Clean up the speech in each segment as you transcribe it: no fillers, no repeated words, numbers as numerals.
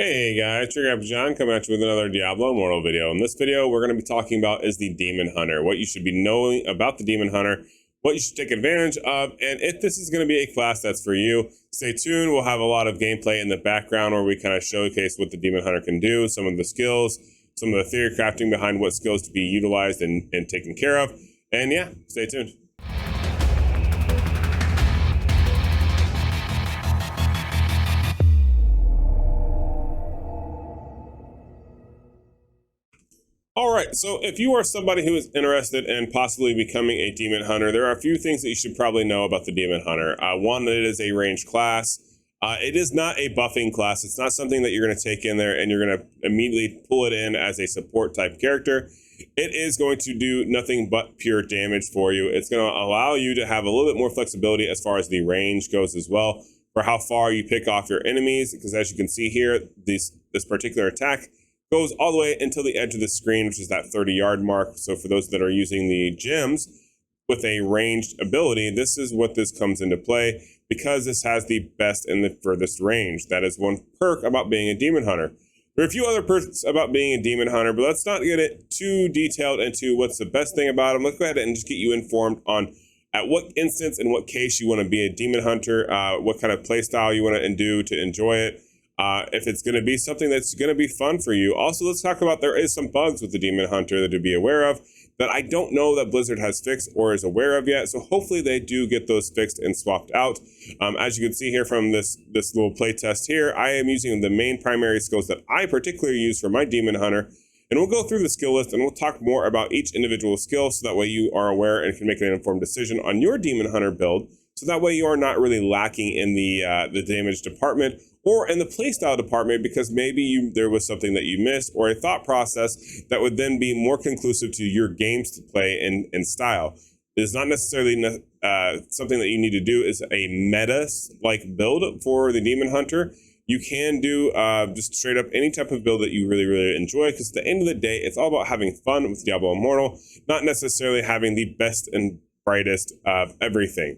Hey guys, Trigger John coming at you with another Diablo Immortal video. In this video, we're going to be talking about is the Demon Hunter, what you should be knowing about the Demon Hunter, what you should take advantage of, and if this is going to be a class that's for you. Stay tuned, we'll have a lot of gameplay in the background where we kind of showcase what the Demon Hunter can do, some of the skills, some of the theory crafting behind what skills to be utilized and taken care of. And yeah, stay tuned. All right, so if you are somebody who is interested in possibly becoming a Demon Hunter, there are a few things that you should probably know about the Demon Hunter. One, that it is a ranged class. It is not a buffing class. It's not something that you're going to take in there and you're going to immediately pull it in as a support type character. It is going to do nothing but pure damage for you. It's going to allow you to have a little bit more flexibility as far as the range goes as well, for how far you pick off your enemies, because as you can see here, this particular attack goes all the way until the edge of the screen, which is that 30-yard mark. So for those that are using the gems with a ranged ability, this is what this comes into play, because this has the best and the furthest range. That is one perk about being a Demon Hunter. There are a few other perks about being a Demon Hunter, but let's not get it too detailed into what's the best thing about them. Let's go ahead and just get you informed on at what instance and what case you want to be a Demon Hunter, what kind of play style you want to do to enjoy it. If it's going to be something that's going to be fun for you. Also, let's talk about there is some bugs with the Demon Hunter that to be aware of that I don't know that Blizzard has fixed or is aware of yet. So hopefully they do get those fixed and swapped out. As you can see here from this little play test here, I am using the main primary skills that I particularly use for my Demon Hunter. And we'll go through the skill list and we'll talk more about each individual skill so that way you are aware and can make an informed decision on your Demon Hunter build. So that way you are not really lacking in the damage department or in the playstyle department, because maybe there was something that you missed or a thought process that would then be more conclusive to your games to play in style. It is not necessarily something that you need to do is a meta-like build for the Demon Hunter. You can do just straight up any type of build that you really, really enjoy, because at the end of the day, it's all about having fun with Diablo Immortal, not necessarily having the best and brightest of everything.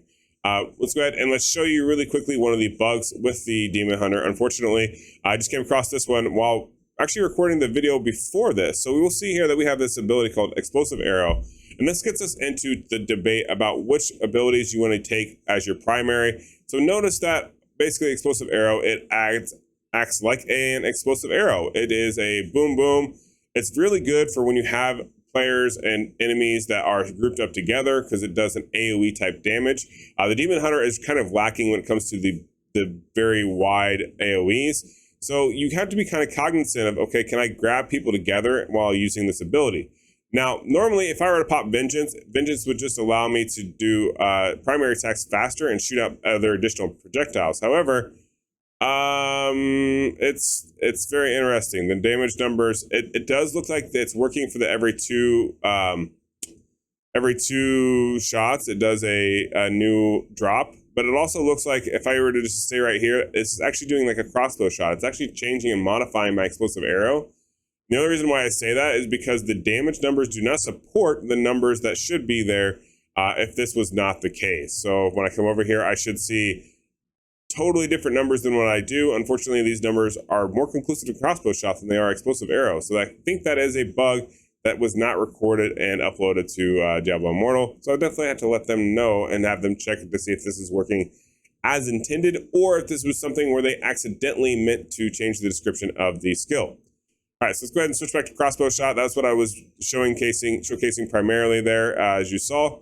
Let's go ahead and let's show you really quickly one of the bugs with the Demon Hunter. Unfortunately, I just came across this one while actually recording the video before this. So we will see here that we have this ability called Explosive Arrow. And this gets us into the debate about which abilities you want to take as your primary. So notice that basically Explosive Arrow, it acts like an explosive arrow. It is a boom boom. It's really good for when you have players and enemies that are grouped up together, because it does an AoE type damage. The Demon Hunter is kind of lacking when it comes to the very wide AoEs. So you have to be kind of cognizant of, okay, can I grab people together while using this ability? Now, normally if I were to pop Vengeance would just allow me to do primary attacks faster and shoot out other additional projectiles. However, it's very interesting. The damage numbers, it does look like it's working for the every two shots. It does a new drop, but it also looks like if I were to just stay right here, it's actually doing like a crossbow shot. It's actually changing and modifying my explosive arrow. The only reason why I say that is because the damage numbers do not support the numbers that should be there if this was not the case. So when I come over here, I should see totally different numbers than what I do. Unfortunately, these numbers are more conclusive to crossbow shots than they are explosive arrows. So I think that is a bug that was not recorded and uploaded to Diablo Immortal. So I definitely have to let them know and have them check to see if this is working as intended, or if this was something where they accidentally meant to change the description of the skill. All right, so let's go ahead and switch back to crossbow shot. That's what I was showcasing primarily there, as you saw.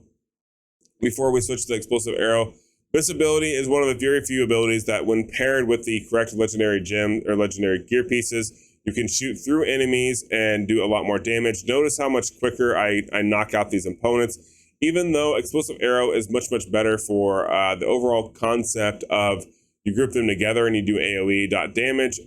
Before we switch to the explosive arrow, this ability is one of the very few abilities that when paired with the correct legendary gem or legendary gear pieces, you can shoot through enemies and do a lot more damage. Notice how much quicker I knock out these opponents. Even though explosive arrow is much, much better for the overall concept of you group them together and you do AoE damage,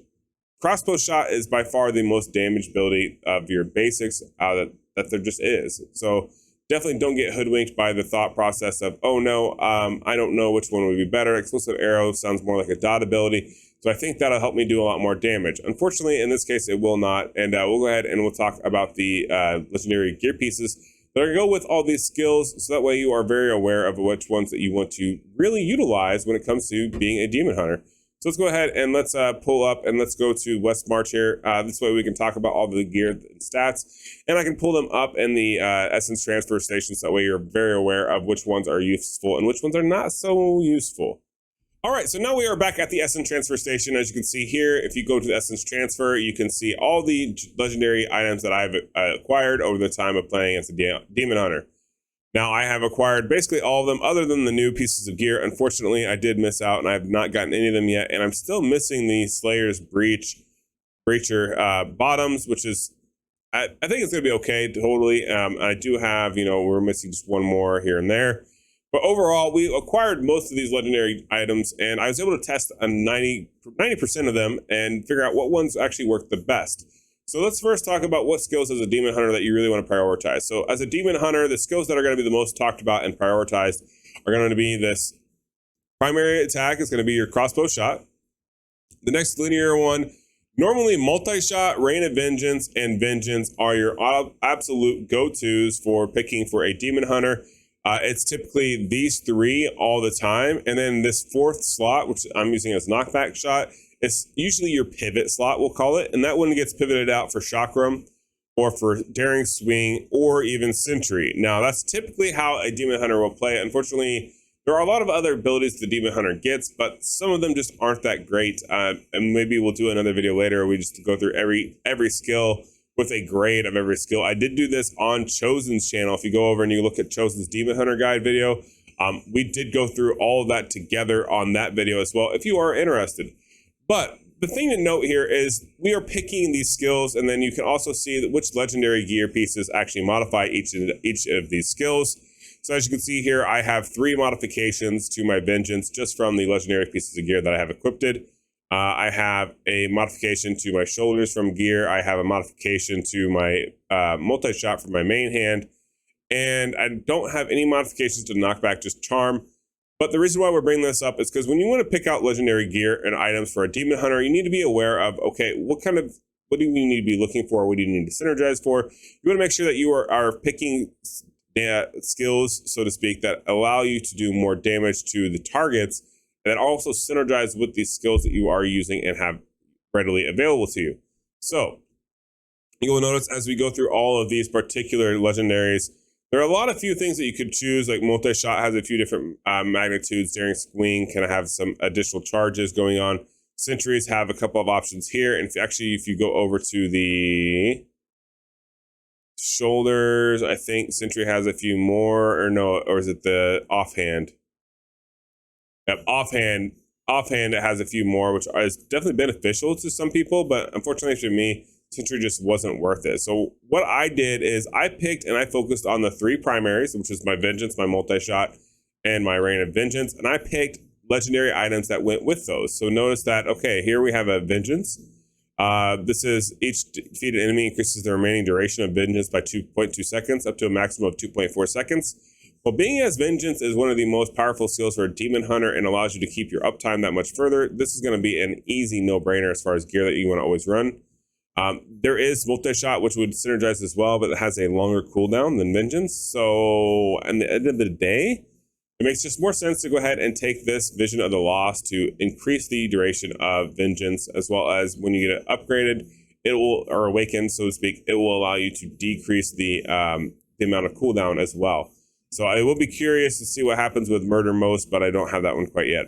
crossbow shot is by far the most damage ability of your basics that there just is. So definitely don't get hoodwinked by the thought process of, oh no, I don't know which one would be better. Explosive arrow sounds more like a dot ability. So I think that'll help me do a lot more damage. Unfortunately, in this case, it will not. And we'll go ahead and we'll talk about the legendary gear pieces that are going to go with all these skills. So that way you are very aware of which ones that you want to really utilize when it comes to being a Demon Hunter. So let's go ahead and let's pull up and let's go to West March here. This way we can talk about all the gear and stats, and I can pull them up in the Essence Transfer Station, so that way you're very aware of which ones are useful and which ones are not so useful. All right, so now we are back at the Essence Transfer Station. As you can see here, if you go to the Essence Transfer, you can see all the legendary items that I've acquired over the time of playing as a Demon Hunter. Now, I have acquired basically all of them other than the new pieces of gear. Unfortunately, I did miss out, and I have not gotten any of them yet, and I'm still missing the Slayer's Breacher bottoms, which is, I think it's going to be okay, totally. I do have, we're missing just one more here and there. But overall, we acquired most of these legendary items, and I was able to test a 90% of them and figure out what ones actually work the best. So let's first talk about what skills as a Demon Hunter that you really want to prioritize. So as a Demon Hunter, the skills that are going to be the most talked about and prioritized are going to be this primary attack is going to be your crossbow shot. The next linear one, normally multi-shot, Rain of Vengeance, and Vengeance are your absolute go-tos for picking for a Demon Hunter. It's typically these three all the time. And then this fourth slot, which I'm using as knockback shot, it's usually your pivot slot, we'll call it. And that one gets pivoted out for Chakram or for Daring Swing or even Sentry. Now, that's typically how a Demon Hunter will play. Unfortunately, there are a lot of other abilities the Demon Hunter gets, but some of them just aren't that great. And maybe we'll do another video later where we just go through every skill with a grade of every skill. I did do this on Chosen's channel. If you go over and you look at Chosen's Demon Hunter Guide video, we did go through all of that together on that video as well, if you are interested. But the thing to note here is we are picking these skills, and then you can also see that which legendary gear pieces actually modify each of these skills. So as you can see here, I have 3 modifications to my Vengeance just from the legendary pieces of gear that I have equipped. I have a modification to my shoulders from gear. I have a modification to my multi-shot from my main hand. And I don't have any modifications to knockback, just charm. But the reason why we're bringing this up is because when you want to pick out legendary gear and items for a Demon Hunter, you need to be aware of, okay, what do you need to be looking for? What do you need to synergize for? You want to make sure that you are picking skills, so to speak, that allow you to do more damage to the targets, and that also synergize with these skills that you are using and have readily available to you. So you will notice as we go through all of these particular legendaries, there are a lot of few things that you could choose. Like multi-shot has a few different magnitudes. Daring Swing can have some additional charges going on. Sentries have a couple of options here. And if you go over to the shoulders, I think Sentry has a few more, or is it the offhand? Yep, offhand it has a few more, which is definitely beneficial to some people, but unfortunately for me, Sentry just wasn't worth it. So what I did is I picked and I focused on the 3 primaries, which is my Vengeance, my multi-shot, and my Rain of Vengeance, and I picked legendary items that went with those. So notice that, okay, here we have a Vengeance. This is each defeated enemy increases the remaining duration of Vengeance by 2.2 seconds, up to a maximum of 2.4 seconds. Well, being as Vengeance is one of the most powerful skills for a Demon Hunter and allows you to keep your uptime that much further, this is going to be an easy no-brainer as far as gear that you want to always run. There is multi-shot, which would synergize as well, but it has a longer cooldown than Vengeance. So at the end of the day, it makes just more sense to go ahead and take this Vision of the Lost to increase the duration of Vengeance, as well as when you get it upgraded, or awakened, so to speak, it will allow you to decrease the amount of cooldown as well. So I will be curious to see what happens with Murder Most, but I don't have that one quite yet.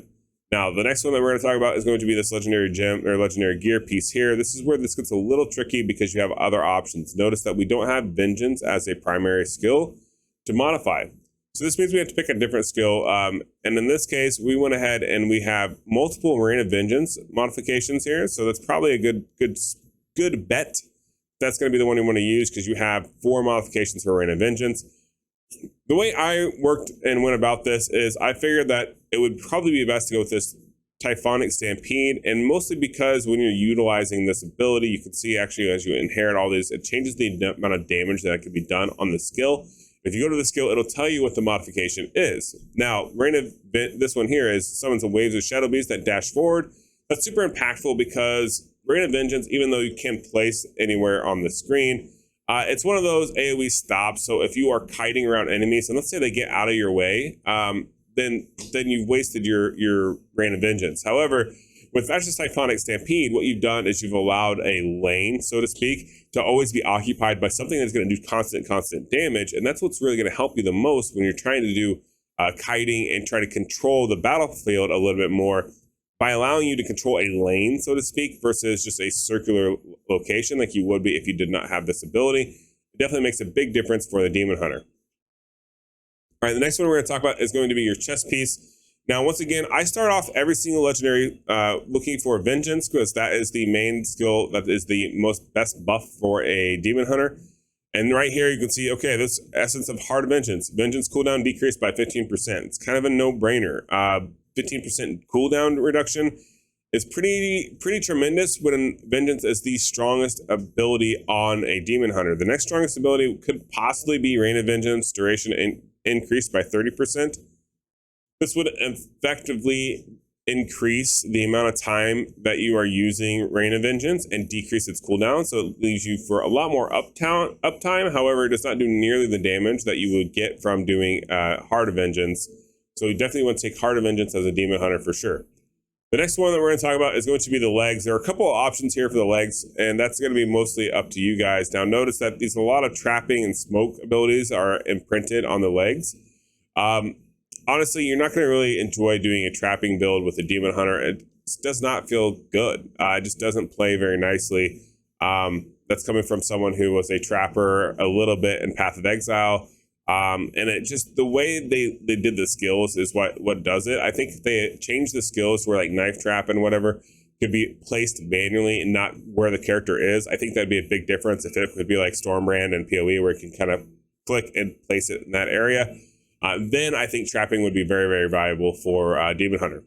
Now, the next one that we're going to talk about is going to be this legendary gem or legendary gear piece here. This is where this gets a little tricky because you have other options. Notice that we don't have Vengeance as a primary skill to modify. So this means we have to pick a different skill. And in this case, we went ahead and we have multiple Rain of Vengeance modifications here. So that's probably a good bet. That's going to be the one you want to use because you have 4 modifications for Rain of Vengeance. The way I worked and went about this is I figured that it would probably be best to go with this Typhonic Stampede, and mostly because when you're utilizing this ability, you can see actually as you inherit all these, it changes the amount of damage that can be done on the skill. If you go to the skill, it'll tell you what the modification is. Now, this one here is summons some waves of Shadow Beasts that dash forward. That's super impactful because Rain of Vengeance, even though you can't place anywhere on the screen, it's one of those AoE stops. So if you are kiting around enemies, and let's say they get out of your way, then you've wasted your Rain of Vengeance. However, With Vicious Cyclonic Stampede, what you've done is you've allowed a lane, so to speak, to always be occupied by something that's going to do constant damage. And that's what's really going to help you the most when you're trying to do kiting and try to control the battlefield a little bit more by allowing you to control a lane, so to speak, versus just a circular location like you would be if you did not have this ability. It definitely makes a big difference for the Demon Hunter. All right, the next one we're going to talk about is going to be your chest piece. Now, once again, I start off every single legendary looking for Vengeance, because that is the main skill that is the best buff for a Demon Hunter. And right here, you can see, okay, this essence of Heart of Vengeance. Vengeance cooldown decreased by 15%. It's kind of a no-brainer. 15% cooldown reduction is pretty tremendous when Vengeance is the strongest ability on a Demon Hunter. The next strongest ability could possibly be Reign of Vengeance, duration increased by 30%. This would effectively increase the amount of time that you are using Reign of Vengeance and decrease its cooldown. So it leaves you for a lot more uptime. However, it does not do nearly the damage that you would get from doing Heart of Vengeance. So you definitely want to take Heart of Vengeance as a Demon Hunter for sure. The next one that we're going to talk about is going to be the legs. There are a couple of options here for the legs, and that's going to be mostly up to you guys. Now, notice that a lot of trapping and smoke abilities are imprinted on the legs. Honestly, you're not going to really enjoy doing a trapping build with a Demon Hunter. It does not feel good. It just doesn't play very nicely. That's coming from someone who was a trapper a little bit in Path of Exile. And it just, the way they did the skills is what does it. I think if they changed the skills where like knife trap and whatever could be placed manually and not where the character is, I think that'd be a big difference. If it could be like Stormbrand and PoE where you can kind of click and place it in that area, then I think trapping would be very, very valuable for Demon Hunter.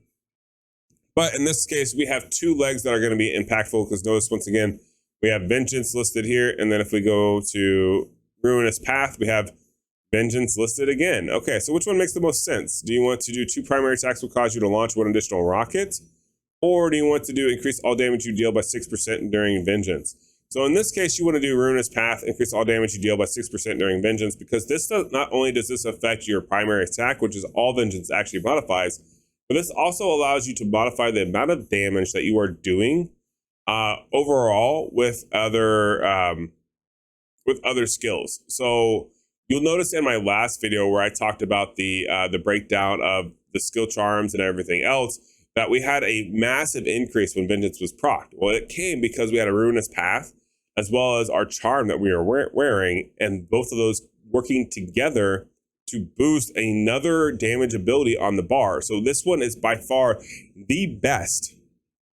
But in this case, we have two legs that are going to be impactful, because notice once again, we have Vengeance listed here. And then if we go to Ruinous Path, we have Vengeance listed again. Okay, so which one makes the most sense? Do you want to do 2 primary attacks will cause you to launch 1 additional rocket? Or do you want to do increase all damage you deal by 6% during Vengeance? So in this case, you want to do Ruinous Path, increase all damage you deal by 6% during Vengeance, because this does, not only does this affect your primary attack, which is all Vengeance actually modifies, but this also allows you to modify the amount of damage that you are doing overall with other skills. So you'll notice in my last video where I talked about the breakdown of the skill charms and everything else, that we had a massive increase when Vengeance was procced. Well, it came because we had a Ruinous Path, as well as our charm that we were wearing, and both of those working together to boost another damage ability on the bar. So this one is by far the best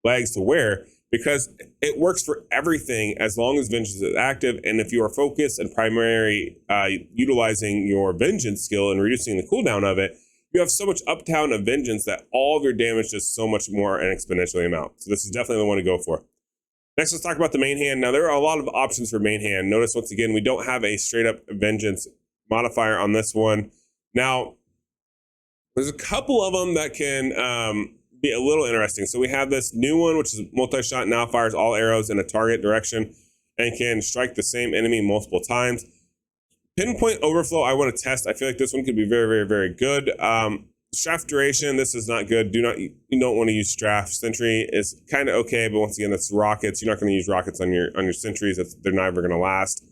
legs to wear, because it works for everything as long as Vengeance is active. And if you are focused and primary utilizing your Vengeance skill and reducing the cooldown of it, you have so much uptown of Vengeance that all of your damage does so much more and exponentially amount. So this is definitely the one to go for. Next, let's talk about the main hand. Now, there are a lot of options for main hand. Notice, once again, we don't have a straight up Vengeance modifier on this one. Now, there's a couple of them that can be a little interesting. So we have this new one, which is multi-shot, now fires all arrows in a target direction and can strike the same enemy multiple times. Pinpoint overflow, I want to test. I feel like this one could be very, very, very good. Strafe duration, this is not good. You don't want to use Strafe. Sentry is kind of okay, but once again, that's rockets. You're not going to use rockets on your sentries. They're never going to last.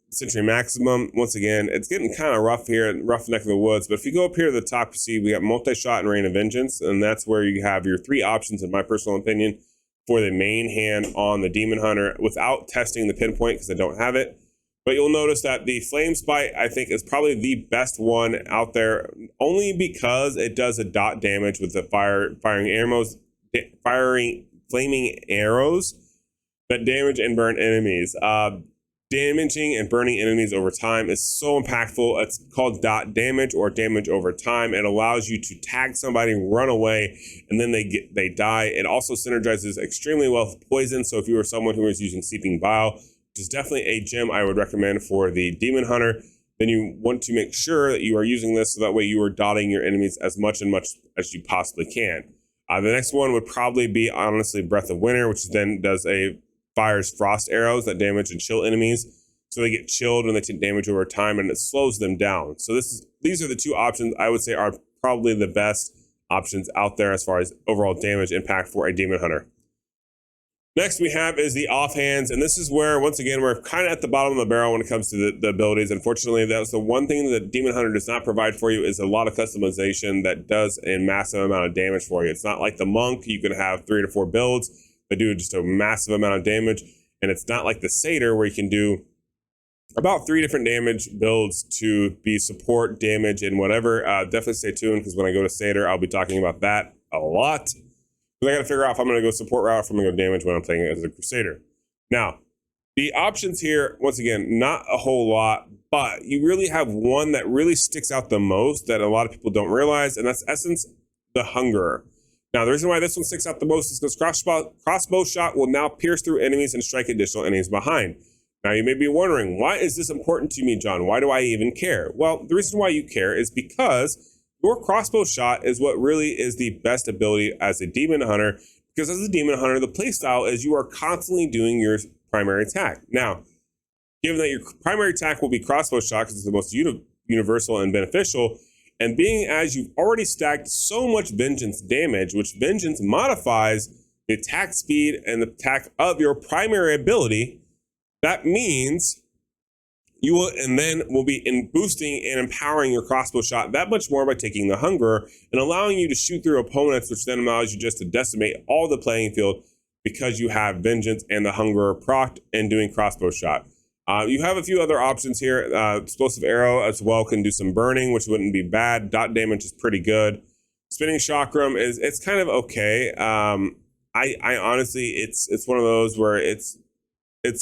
Sentry maximum, once again, it's getting kind of rough here, rough neck of the woods. But if you go up here to the top, you see we got multi-shot and Reign of Vengeance, and that's where you have your 3 options, in my personal opinion, for the main hand on the Demon Hunter without testing the pinpoint, because I don't have it. But you'll notice that the Flame Spite, I think, is probably the best one out there, only because it does a dot damage with the firing flaming arrows that damage and burn enemies. Damaging and burning enemies over time is so impactful. It's called dot damage or damage over time. It allows you to tag somebody, run away, and then they die. It also synergizes extremely well with poison. So if you were someone who was using Seeping Bile, which is definitely a gem I would recommend for the Demon Hunter, then you want to make sure that you are using this so that way you are dotting your enemies as much as you possibly can. The next one would probably be, honestly, Breath of Winter, which then fires frost arrows that damage and chill enemies. So they get chilled and they take damage over time, and it slows them down. So these are the 2 options I would say are probably the best options out there as far as overall damage impact for a demon hunter. Next we have is the offhands, and this is where, once again, we're kind of at the bottom of the barrel when it comes to the abilities. Unfortunately, that's the one thing that Demon Hunter does not provide for you, is a lot of customization that does a massive amount of damage for you. It's not like the Monk. You can have 3 to 4 builds that do just a massive amount of damage, and it's not like the Satyr where you can do about 3 different damage builds to be support, damage, and whatever. Definitely stay tuned, because when I go to Satyr, I'll be talking about that a lot. I got to figure out if I'm going to go support route or if I'm going to go damage when I'm playing as a Crusader. Now, the options here, once again, not a whole lot, but you really have one that really sticks out the most that a lot of people don't realize, and that's Essence the Hungerer. Now, the reason why this one sticks out the most is because crossbow shot will now pierce through enemies and strike additional enemies behind. Now, you may be wondering, why is this important to me, John? Why do I even care? Well, the reason why you care is because your crossbow shot is what really is the best ability as a demon hunter, because as a demon hunter, the playstyle is you are constantly doing your primary attack. Now, given that your primary attack will be crossbow shot because it's the most universal and beneficial, and being as you've already stacked so much vengeance damage, which vengeance modifies the attack speed and the attack of your primary ability, that means you will, and then will be in boosting and empowering your crossbow shot that much more by taking the Hungerer and allowing you to shoot through opponents, which then allows you just to decimate all the playing field because you have Vengeance and the Hungerer procced and doing crossbow shot. You have a few other options here. Explosive Arrow as well can do some burning, which wouldn't be bad. Dot damage is pretty good. Spinning Chakram it's kind of okay. I honestly, it's one of those where it's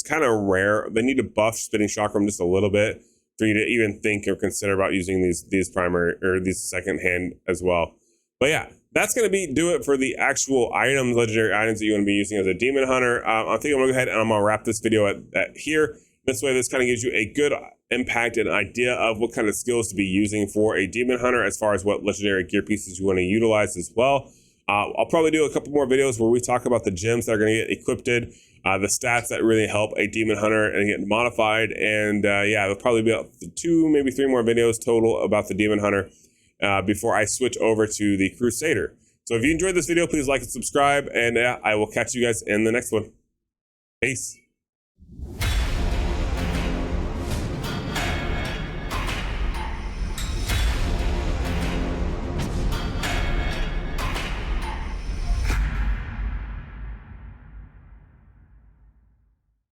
kind of rare. They need to buff Spinning Chakram just a little bit for you to even think or consider about using these primary or these second hand as well. But yeah, that's going to do it for the actual items, legendary items that you're going to be using as a demon hunter. I think I'm going to go ahead and I'm going to wrap this video at here. This way, this kind of gives you a good impact and idea of what kind of skills to be using for a demon hunter as far as what legendary gear pieces you want to utilize as well. I'll probably do a couple more videos where we talk about the gems that are going to get equipped, the stats that really help a demon hunter and get modified. And yeah, there'll probably be 2, maybe 3 more videos total about the demon hunter before I switch over to the Crusader. So if you enjoyed this video, please like and subscribe, and I will catch you guys in the next one. Peace.